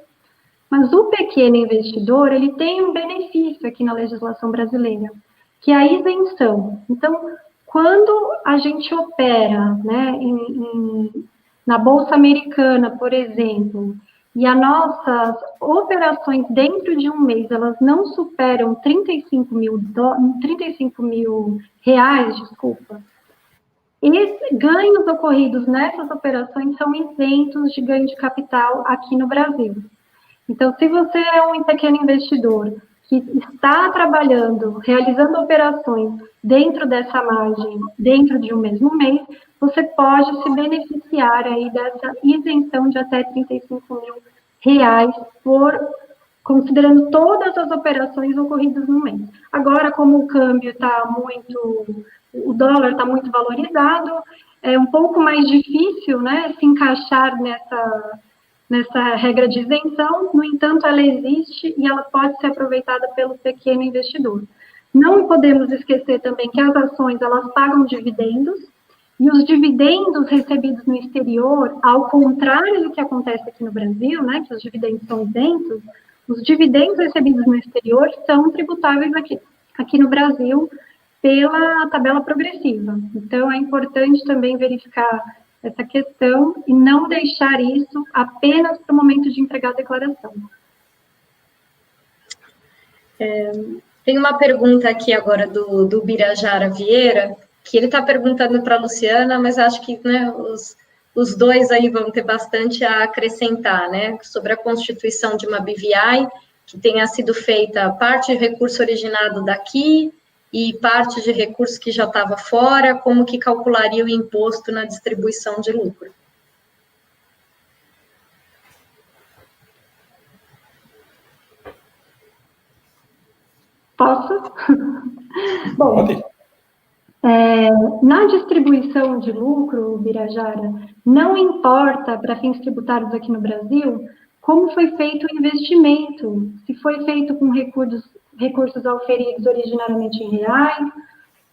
Mas o pequeno investidor, ele tem um benefício aqui na legislação brasileira, que é a isenção. Então, quando a gente opera, né, na Bolsa Americana, por exemplo, e as nossas operações dentro de um mês, elas não superam 35 mil reais, desculpa, esses ganhos ocorridos nessas operações são isentos de ganho de capital aqui no Brasil. Então, se você é um pequeno investidor que está trabalhando, realizando operações dentro dessa margem, dentro de um mesmo mês, você pode se beneficiar aí dessa isenção de até 35 mil reais, considerando todas as operações ocorridas no mês. Agora, como o câmbio o dólar está muito valorizado, é um pouco mais difícil, né, se encaixar nessa regra de isenção. No entanto, ela existe e ela pode ser aproveitada pelo pequeno investidor. Não podemos esquecer também que as ações, elas pagam dividendos, e os dividendos recebidos no exterior, ao contrário do que acontece aqui no Brasil, né, que os dividendos são isentos, os dividendos recebidos no exterior são tributáveis aqui no Brasil, pela tabela progressiva. Então, é importante também verificar essa questão e não deixar isso apenas para o momento de entregar a declaração. Tem uma pergunta aqui agora do Birajara Vieira, que ele está perguntando para a Luciana, mas acho que, né, os dois aí vão ter bastante a acrescentar, né, sobre a constituição de uma BVI, que tenha sido feita parte de recurso originado daqui e parte de recurso que já estava fora, como que calcularia o imposto na distribuição de lucro? Posso? Bom, na distribuição de lucro, Birajara, não importa, para fins tributários aqui no Brasil, como foi feito o investimento, se foi feito com recursos auferidos originariamente em reais,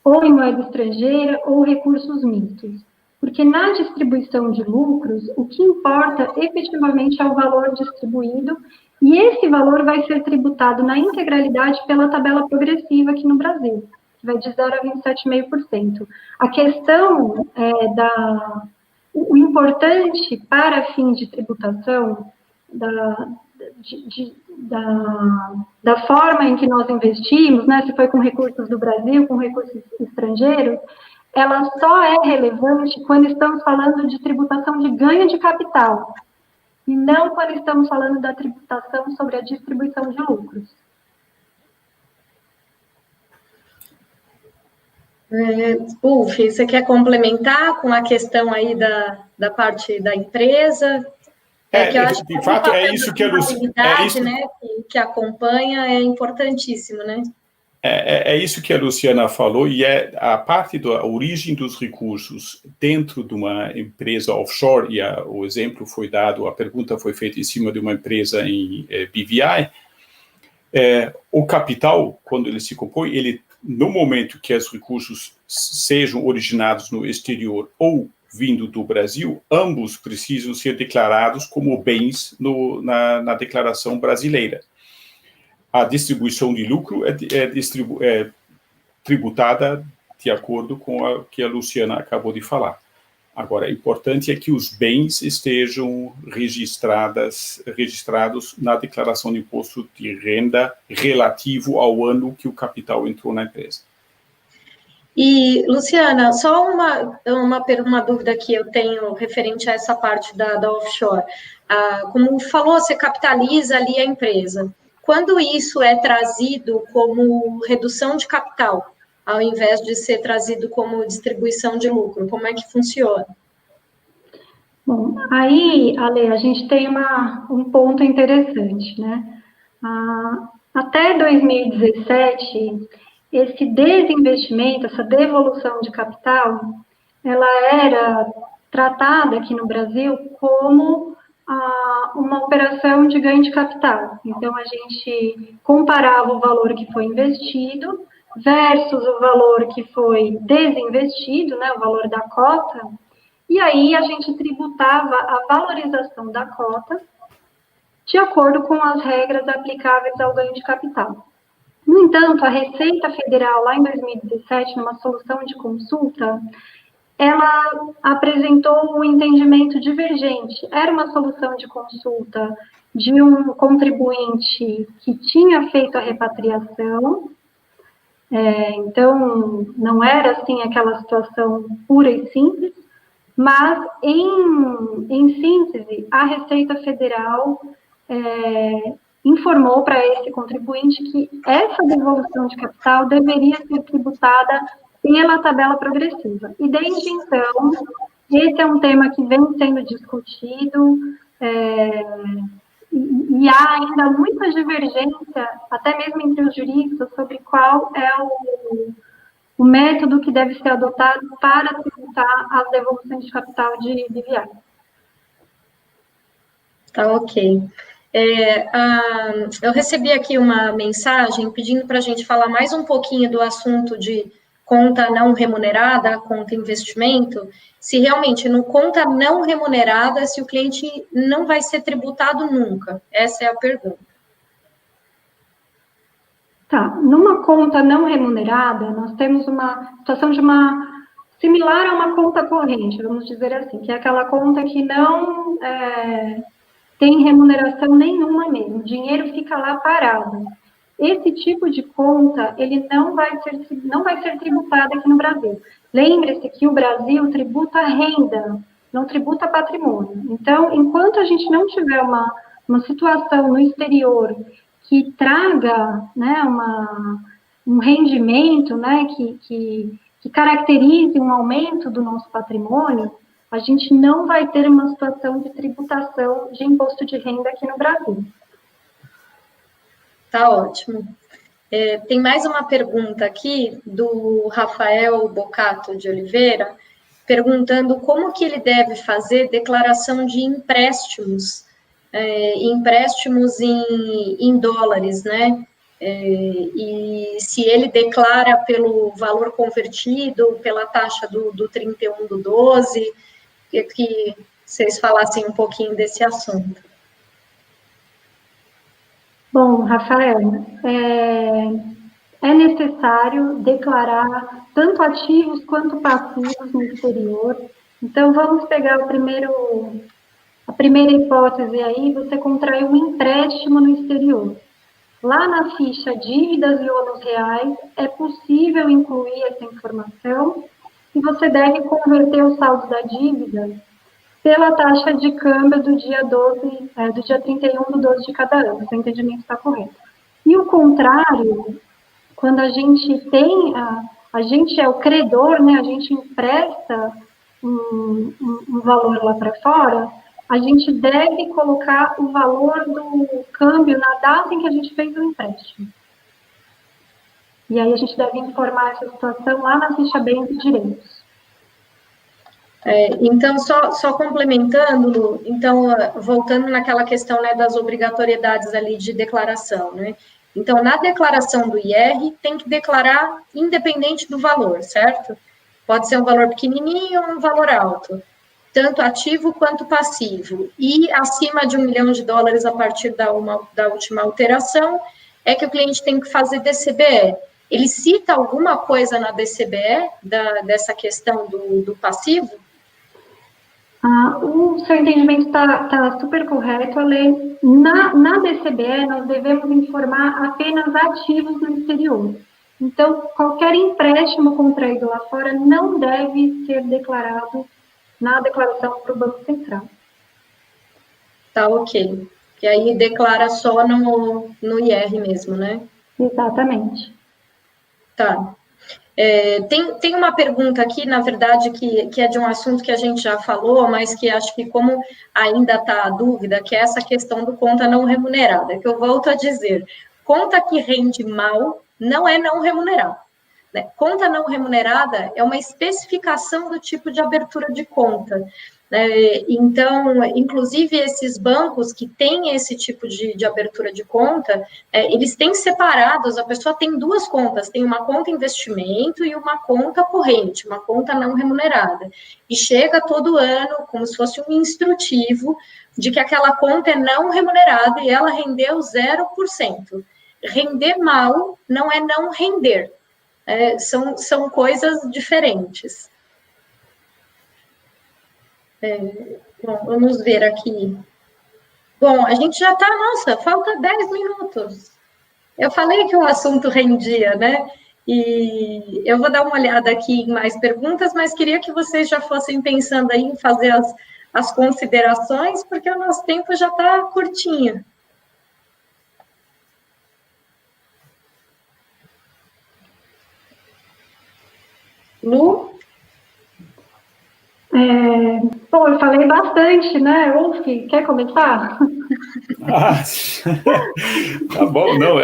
ou em moeda estrangeira, ou recursos mistos. Porque na distribuição de lucros, o que importa efetivamente é o valor distribuído, e esse valor vai ser tributado na integralidade pela tabela progressiva aqui no Brasil, que vai de 0 a 27,5%. A questão o importante para fins de tributação da forma em que nós investimos, né, se foi com recursos do Brasil, com recursos estrangeiros, ela só é relevante quando estamos falando de tributação de ganho de capital, e não quando estamos falando da tributação sobre a distribuição de lucros. Ulf, você quer complementar com a questão aí da parte da empresa? Que eu acho de fato, é isso que a Luciana... né, que acompanha é importantíssimo, né? É isso que a Luciana falou, e é a parte da origem dos recursos dentro de uma empresa offshore, e o exemplo foi dado, a pergunta foi feita em cima de uma empresa em BVI. O capital, quando ele se compõe, ele, no momento que os recursos sejam originados no exterior ou vindo do Brasil, ambos precisam ser declarados como bens na declaração brasileira. A distribuição de lucro é tributada de acordo com o que a Luciana acabou de falar. Agora, o importante é que os bens estejam registrados na declaração de imposto de renda relativo ao ano que o capital entrou na empresa. E, Luciana, só uma dúvida que eu tenho referente a essa parte da offshore. Como falou, você capitaliza ali a empresa. Quando isso é trazido como redução de capital, ao invés de ser trazido como distribuição de lucro, como é que funciona? Bom, aí, Ale, a gente tem um ponto interessante, né? Até 2017, esse desinvestimento, essa devolução de capital, ela era tratada aqui no Brasil como uma operação de ganho de capital. Então, a gente comparava o valor que foi investido versus o valor que foi desinvestido, né, o valor da cota, e aí a gente tributava a valorização da cota de acordo com as regras aplicáveis ao ganho de capital. No entanto, a Receita Federal, lá em 2017, numa solução de consulta, ela apresentou um entendimento divergente. Era uma solução de consulta de um contribuinte que tinha feito a repatriação, então não era assim aquela situação pura e simples, mas em síntese, a Receita Federal informou para esse contribuinte que essa devolução de capital deveria ser tributada pela tabela progressiva. E desde então, esse é um tema que vem sendo discutido, e há ainda muita divergência, até mesmo entre os juristas, sobre qual é o método que deve ser adotado para tributar as devoluções de capital de BVI. Tá, ok. Eu recebi aqui uma mensagem pedindo para a gente falar mais um pouquinho do assunto de conta não remunerada, conta investimento, se realmente no conta não remunerada, se o cliente não vai ser tributado nunca. Essa é a pergunta. Tá, numa conta não remunerada, nós temos uma situação de similar a uma conta corrente, vamos dizer assim, que é aquela conta que não tem remuneração nenhuma mesmo, o dinheiro fica lá parado. Esse tipo de conta, ele não vai ser tributado aqui no Brasil. Lembre-se que o Brasil tributa renda, não tributa patrimônio. Então, enquanto a gente não tiver uma situação no exterior que traga, né, um rendimento, né, que caracterize um aumento do nosso patrimônio, a gente não vai ter uma situação de tributação de imposto de renda aqui no Brasil. Tá ótimo. Tem mais uma pergunta aqui do Rafael Bocato de Oliveira, perguntando como que ele deve fazer declaração de empréstimos, em dólares, né? E se ele declara pelo valor convertido, pela taxa do 31/12, que vocês falassem um pouquinho desse assunto. Bom, Rafael, é necessário declarar tanto ativos quanto passivos no exterior. Então, vamos pegar a primeira hipótese aí, você contrai um empréstimo no exterior. Lá na ficha dívidas e ônus reais, é possível incluir essa informação e você deve converter o saldo da dívida pela taxa de câmbio do dia 31/12 de cada ano, se o entendimento está correto. E o contrário, quando a gente tem, a gente é o credor, né, a gente empresta um valor lá para fora, a gente deve colocar o valor do câmbio na data em que a gente fez o empréstimo. E aí a gente deve informar essa situação lá na ficha bens e direitos. Então, só complementando, Lu, então, voltando naquela questão, né, das obrigatoriedades ali de declaração, né? Então, na declaração do IR, tem que declarar independente do valor, certo? Pode ser um valor pequenininho ou um valor alto, tanto ativo quanto passivo. E acima de $1 milhão a partir da última alteração, é que o cliente tem que fazer DCBE. Ele cita alguma coisa na DCBE, dessa questão do passivo? O seu entendimento está super correto, Ale. Na DCBE, nós devemos informar apenas ativos no exterior. Então, qualquer empréstimo contraído lá fora não deve ser declarado na declaração para o Banco Central. Tá, ok. E aí declara só no IR mesmo, né? Exatamente. Tá. Tem uma pergunta aqui, na verdade, que é de um assunto que a gente já falou, mas que acho que como ainda está a dúvida, que é essa questão do conta não remunerada, que eu volto a dizer, conta que rende mal não é não remunerada. Né? Conta não remunerada é uma especificação do tipo de abertura de conta. Então, inclusive, esses bancos que têm esse tipo de abertura de conta, eles têm separados, a pessoa tem duas contas, tem uma conta investimento e uma conta corrente, uma conta não remunerada. E chega todo ano, como se fosse um instrutivo, de que aquela conta é não remunerada e ela rendeu 0%. Render mal não é não render, são coisas diferentes. Bom, vamos ver aqui. Bom, a gente já está, nossa, falta 10 minutos. Eu falei que o assunto rendia, né? E eu vou dar uma olhada aqui em mais perguntas, mas queria que vocês já fossem pensando aí em fazer as considerações, porque o nosso tempo já está curtinho. Lu? Bom, eu falei bastante, né? Ulf, quer começar? Tá bom, não.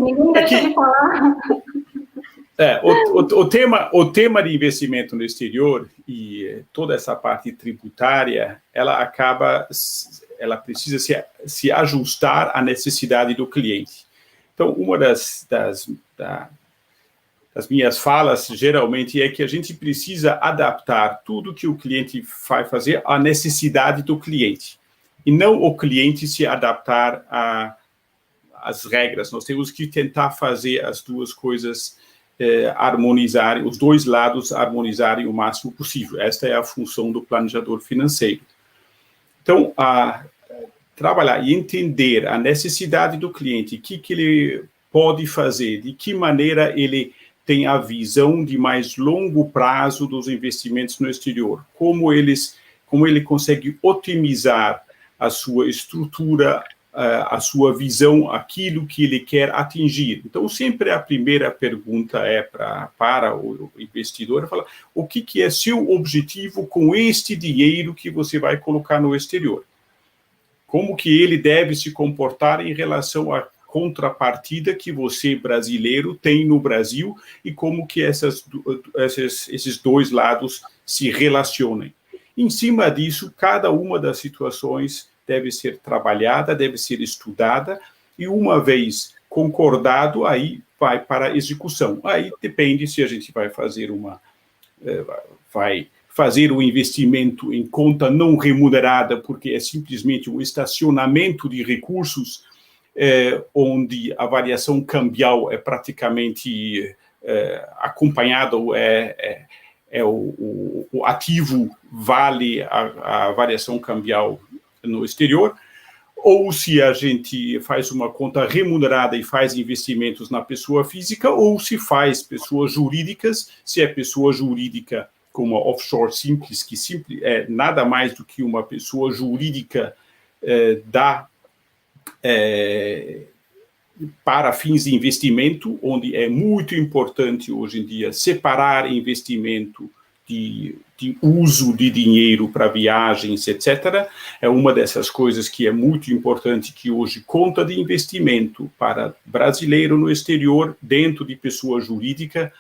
Ninguém deixa de falar. O tema de investimento no exterior e toda essa parte tributária, ela precisa se ajustar à necessidade do cliente. Então, uma das minhas falas, geralmente, é que a gente precisa adaptar tudo que o cliente vai fazer à necessidade do cliente, e não o cliente se adaptar as regras, nós temos que tentar fazer as duas coisas harmonizarem, os dois lados harmonizarem o máximo possível. Esta é a função do planejador financeiro. Então, trabalhar e entender a necessidade do cliente, o que ele pode fazer, de que maneira ele tem a visão de mais longo prazo dos investimentos no exterior, como ele consegue otimizar a sua estrutura, a sua visão, aquilo que ele quer atingir. Então, sempre a primeira pergunta para o investidor, falar, o que é seu objetivo com este dinheiro que você vai colocar no exterior? Como que ele deve se comportar em relação à contrapartida que você, brasileiro, tem no Brasil e como que esses dois lados se relacionem. Em cima disso, cada uma das situações deve ser trabalhada, deve ser estudada, e uma vez concordado, aí vai para a execução. Aí depende se a gente vai fazer um investimento em conta não remunerada, porque é simplesmente um estacionamento de recursos, onde a variação cambial é praticamente acompanhada, o ativo vale a variação cambial no exterior, ou se a gente faz uma conta remunerada e faz investimentos na pessoa física, ou se faz pessoas jurídicas, se é pessoa jurídica como a offshore simples, que é nada mais do que uma pessoa jurídica para fins de investimento, onde é muito importante hoje em dia separar investimento de uso de dinheiro para viagens, etc. É uma dessas coisas que é muito importante, que hoje conta de investimento para brasileiro no exterior, dentro de pessoa jurídica,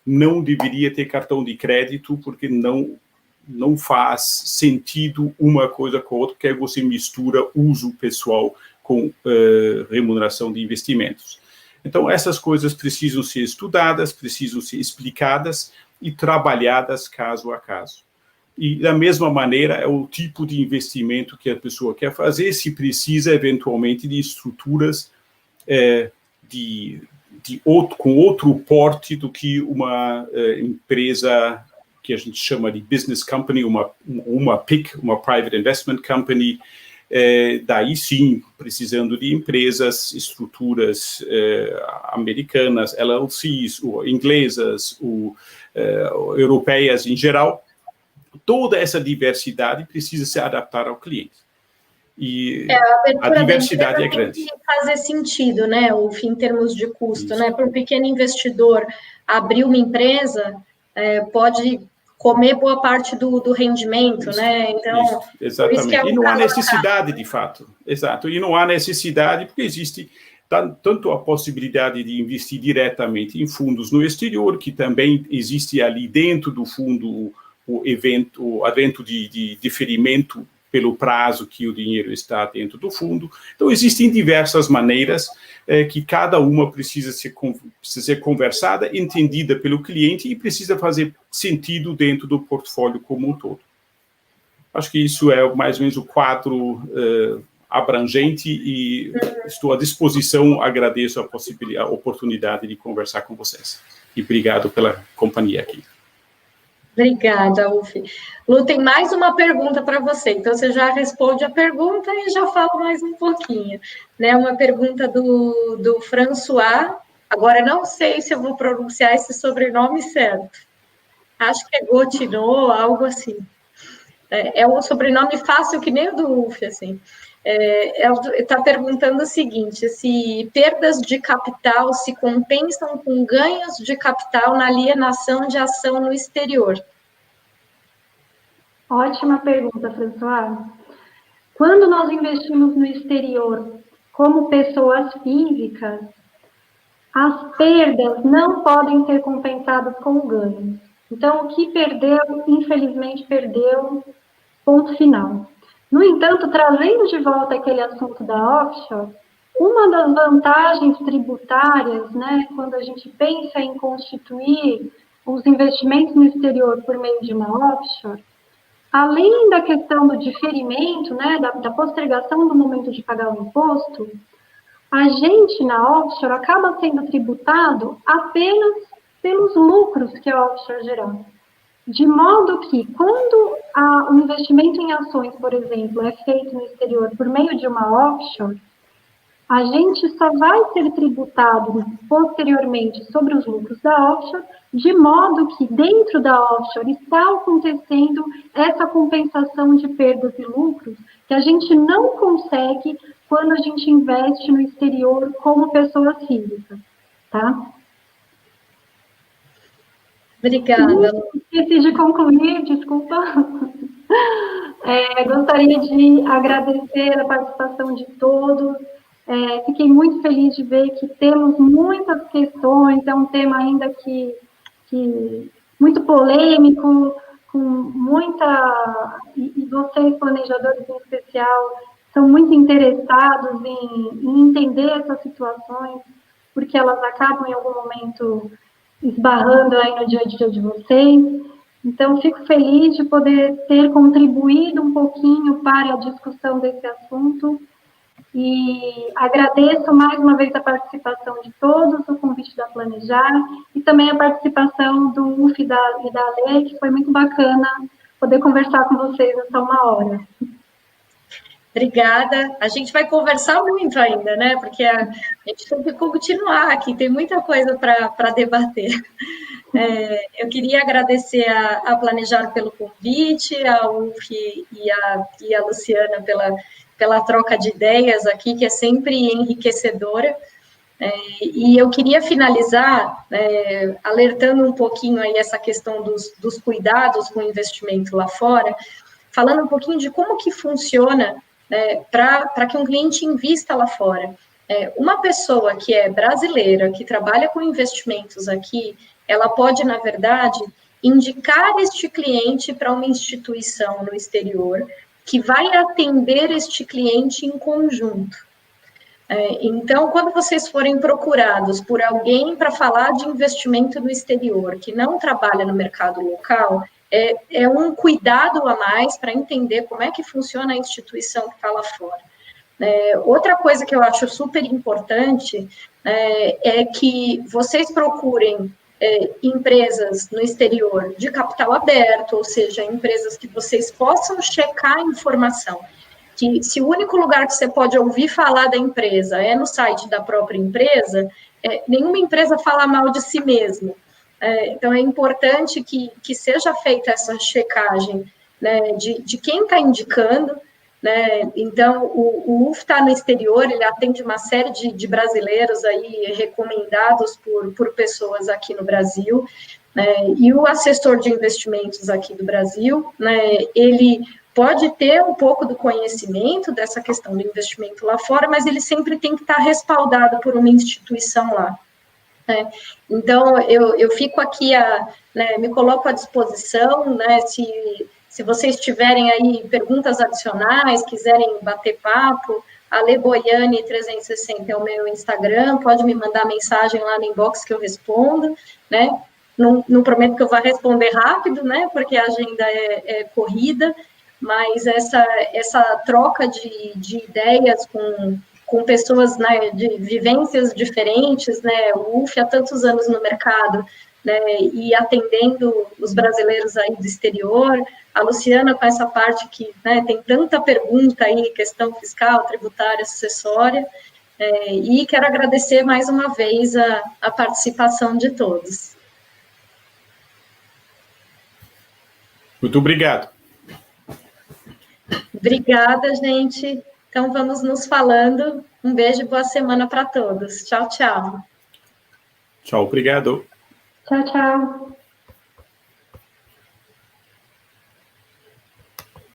não deveria ter cartão de crédito, porque não faz sentido uma coisa com a outra, porque aí você mistura uso pessoal com remuneração de investimentos. Então, essas coisas precisam ser estudadas, precisam ser explicadas e trabalhadas caso a caso. E, da mesma maneira, é o tipo de investimento que a pessoa quer fazer, se precisa, eventualmente, de estruturas com outro porte do que uma empresa que a gente chama de business company, uma PIC, uma private investment company, daí sim, precisando de empresas, estruturas americanas, LLCs, ou inglesas, ou europeias em geral. Toda essa diversidade precisa se adaptar ao cliente. E a diversidade é grande. Tem que fazer sentido, né, em termos de custo, né? Para um pequeno investidor abrir uma empresa, pode comer boa parte do rendimento, isso, né? Então, exatamente. E não há necessidade, de fato. Exato. E não há necessidade, porque existe tanto a possibilidade de investir diretamente em fundos no exterior, que também existe ali dentro do fundo o advento de diferimento pelo prazo que o dinheiro está dentro do fundo. Então, existem diversas maneiras que cada uma precisa ser conversada, entendida pelo cliente e precisa fazer sentido dentro do portfólio como um todo. Acho que isso é mais ou menos o quadro abrangente e estou à disposição, agradeço a oportunidade de conversar com vocês. E obrigado pela companhia aqui. Obrigada, Uf. Lu, tem mais uma pergunta para você. Então, você já responde a pergunta e já fala mais um pouquinho. Né? Uma pergunta do François. Agora, não sei se eu vou pronunciar esse sobrenome certo. Acho que é Gautineau, algo assim. É um sobrenome fácil, que nem o do Uf, assim. Está perguntando o seguinte, se perdas de capital se compensam com ganhos de capital na alienação de ação no exterior. Ótima pergunta, François. Quando nós investimos no exterior como pessoas físicas, as perdas não podem ser compensadas com ganhos. Então, o que perdeu, infelizmente, perdeu, ponto final. No entanto, trazendo de volta aquele assunto da offshore, uma das vantagens tributárias, né, quando a gente pensa em constituir os investimentos no exterior por meio de uma offshore, além da questão do diferimento, né, da postergação do momento de pagar o imposto, a gente na offshore acaba sendo tributado apenas pelos lucros que a offshore gerar. De modo que, quando o investimento em ações, por exemplo, é feito no exterior por meio de uma offshore, a gente só vai ser tributado posteriormente sobre os lucros da offshore, de modo que dentro da offshore está acontecendo essa compensação de perdas e lucros que a gente não consegue quando a gente investe no exterior como pessoas físicas, tá? Obrigada. Esqueci de concluir, desculpa. Gostaria de agradecer a participação de todos. Fiquei muito feliz de ver que temos muitas questões, é um tema ainda que muito polêmico, com muita... E vocês, planejadores em especial, são muito interessados em entender essas situações, porque elas acabam em algum momento esbarrando aí no dia a dia de vocês. Então, fico feliz de poder ter contribuído um pouquinho para a discussão desse assunto e agradeço mais uma vez a participação de todos, o convite da Planejar e também a participação do UF e da Ale, que foi muito bacana poder conversar com vocês essa 1 hora. Obrigada. A gente vai conversar muito ainda, né? Porque a gente tem que continuar aqui, tem muita coisa para debater. Eu queria agradecer a Planejar pelo convite, a UF e a Luciana pela troca de ideias aqui, que é sempre enriquecedora. E eu queria finalizar alertando um pouquinho aí essa questão dos cuidados com o investimento lá fora, falando um pouquinho de como que funciona para que um cliente invista lá fora. Uma pessoa que é brasileira, que trabalha com investimentos aqui, ela pode, na verdade, indicar este cliente para uma instituição no exterior, que vai atender este cliente em conjunto. Então, quando vocês forem procurados por alguém para falar de investimento no exterior, que não trabalha no mercado local, é um cuidado a mais para entender como é que funciona a instituição que está lá fora. Outra coisa que eu acho super importante é que vocês procurem empresas no exterior de capital aberto, ou seja, empresas que vocês possam checar a informação. Que se o único lugar que você pode ouvir falar da empresa é no site da própria empresa, nenhuma empresa fala mal de si mesma. Então, é importante que seja feita essa checagem, né, de quem está indicando, né? Então, o UF está no exterior, ele atende uma série de brasileiros aí recomendados por pessoas aqui no Brasil, né? E o assessor de investimentos aqui do Brasil, né, ele pode ter um pouco do conhecimento dessa questão do investimento lá fora, mas ele sempre tem que estar respaldado por uma instituição lá. Então, eu fico aqui, me coloco à disposição, né, se vocês tiverem aí perguntas adicionais, quiserem bater papo, Ale Boiani 360 é o meu Instagram, pode me mandar mensagem lá no inbox que eu respondo, né, não prometo que eu vá responder rápido, né, porque a agenda é corrida, mas essa troca de ideias com pessoas, né, de vivências diferentes, né, o UF há tantos anos no mercado, né, e atendendo os brasileiros aí do exterior, a Luciana com essa parte que, né, tem tanta pergunta aí, questão fiscal, tributária, sucessória, e quero agradecer mais uma vez a participação de todos. Muito obrigado. Obrigada, gente. Então, vamos nos falando. Um beijo e boa semana para todos. Tchau, tchau. Tchau, obrigado. Tchau, tchau.